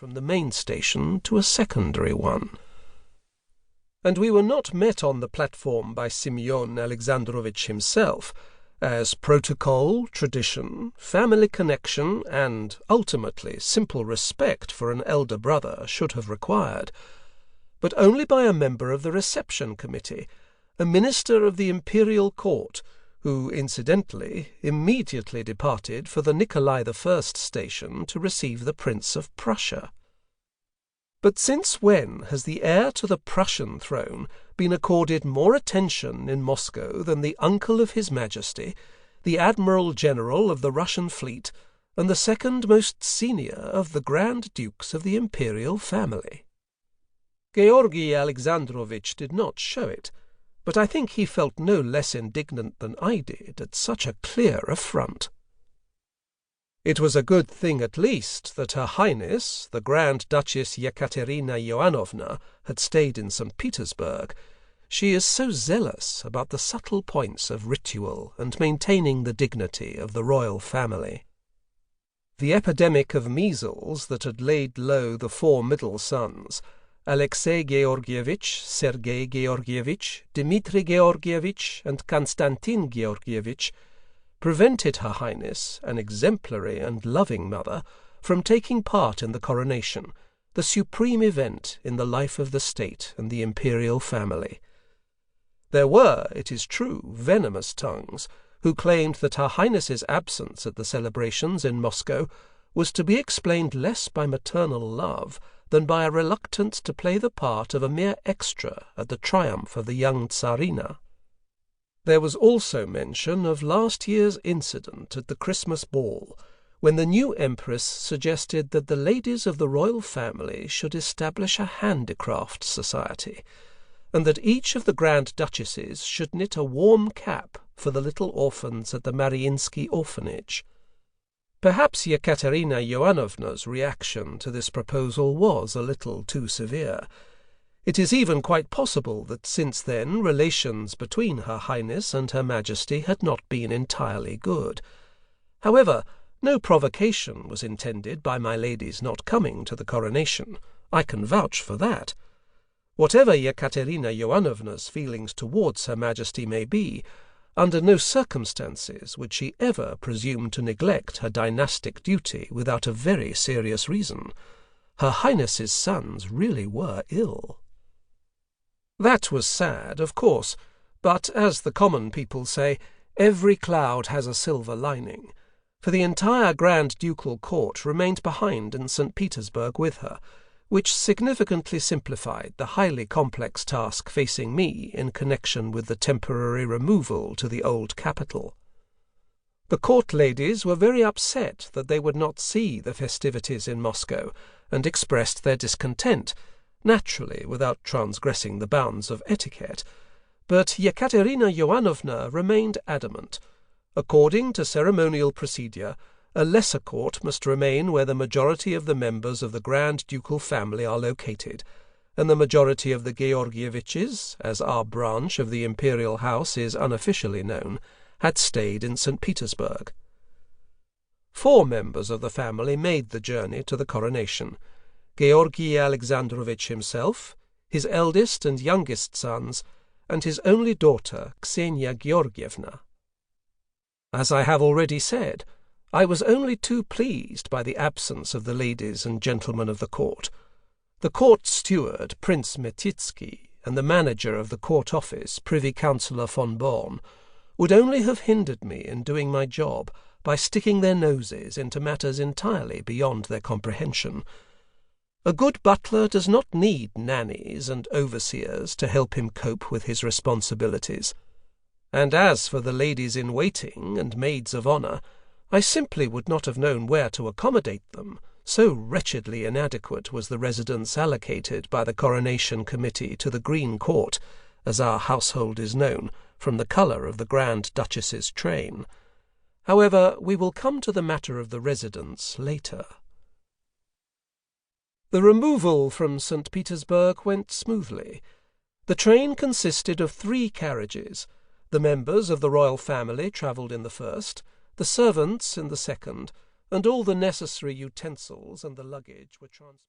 from the main station to a secondary one. And we were not met on the platform by Semyon Alexandrovich himself, as protocol, tradition, family connection, and, ultimately, simple respect for an elder brother should have required, but only by a member of the reception committee, a minister of the imperial court, who, incidentally, immediately departed for the Nikolai I station to receive the Prince of Prussia. But since when has the heir to the Prussian throne been accorded more attention in Moscow than the uncle of His Majesty, the Admiral General of the Russian fleet, and the second most senior of the Grand Dukes of the imperial family? Georgii Alexandrovich did not show it, but I think he felt no less indignant than I did at such a clear affront. It was a good thing, at least, that Her Highness, the Grand Duchess Yekaterina Ioannovna, had stayed in St. Petersburg. She is so zealous about the subtle points of ritual and maintaining the dignity of the royal family. The epidemic of measles that had laid low the four middle sons, Alexei Georgievich, Sergei Georgievich, Dmitri Georgievich, and Konstantin Georgievich, prevented Her Highness, an exemplary and loving mother, from taking part in the coronation, the supreme event in the life of the state and the imperial family. There were, it is true, venomous tongues, who claimed that Her Highness's absence at the celebrations in Moscow was to be explained less by maternal love than by a reluctance to play the part of a mere extra at the triumph of the young Tsarina. There was also mention of last year's incident at the Christmas ball, when the new Empress suggested that the ladies of the royal family should establish a handicraft society, and that each of the Grand Duchesses should knit a warm cap for the little orphans at the Mariinsky orphanage. Perhaps Yekaterina Ioannovna's reaction to this proposal was a little too severe. It is even quite possible that since then relations between Her Highness and Her Majesty had not been entirely good. However, no provocation was intended by my lady's not coming to the coronation. I can vouch for that. Whatever Yekaterina Ioannovna's feelings towards Her Majesty may be, under no circumstances would she ever presume to neglect her dynastic duty without a very serious reason. Her Highness's sons really were ill. That was sad, of course, but, as the common people say, every cloud has a silver lining, for the entire Grand Ducal Court remained behind in St. Petersburg with her, which significantly simplified the highly complex task facing me in connection with the temporary removal to the old capital. The court ladies were very upset that they would not see the festivities in Moscow, and expressed their discontent, naturally without transgressing the bounds of etiquette, but Yekaterina Ioannovna remained adamant. According to ceremonial procedure, a lesser court must remain where the majority of the members of the Grand Ducal family are located, and the majority of the Georgieviches, as our branch of the imperial house is unofficially known, had stayed in St. Petersburg. 4 members of the family made the journey to the coronation: Georgii Alexandrovich himself, his eldest and youngest sons, and his only daughter, Xenia Georgievna. As I have already said, I was only too pleased by the absence of the ladies and gentlemen of the court. The court steward, Prince Metitsky, and the manager of the court office, Privy Councillor von Born, would only have hindered me in doing my job by sticking their noses into matters entirely beyond their comprehension. A good butler does not need nannies and overseers to help him cope with his responsibilities. And as for the ladies-in-waiting and maids of honour, I simply would not have known where to accommodate them, so wretchedly inadequate was the residence allocated by the Coronation Committee to the Green Court, as our household is known, from the colour of the Grand Duchess's train. However, we will come to the matter of the residence later. The removal from St. Petersburg went smoothly. The train consisted of 3 carriages. The members of the royal family travelled in the first, the servants in the second, and all the necessary utensils and the luggage were transported.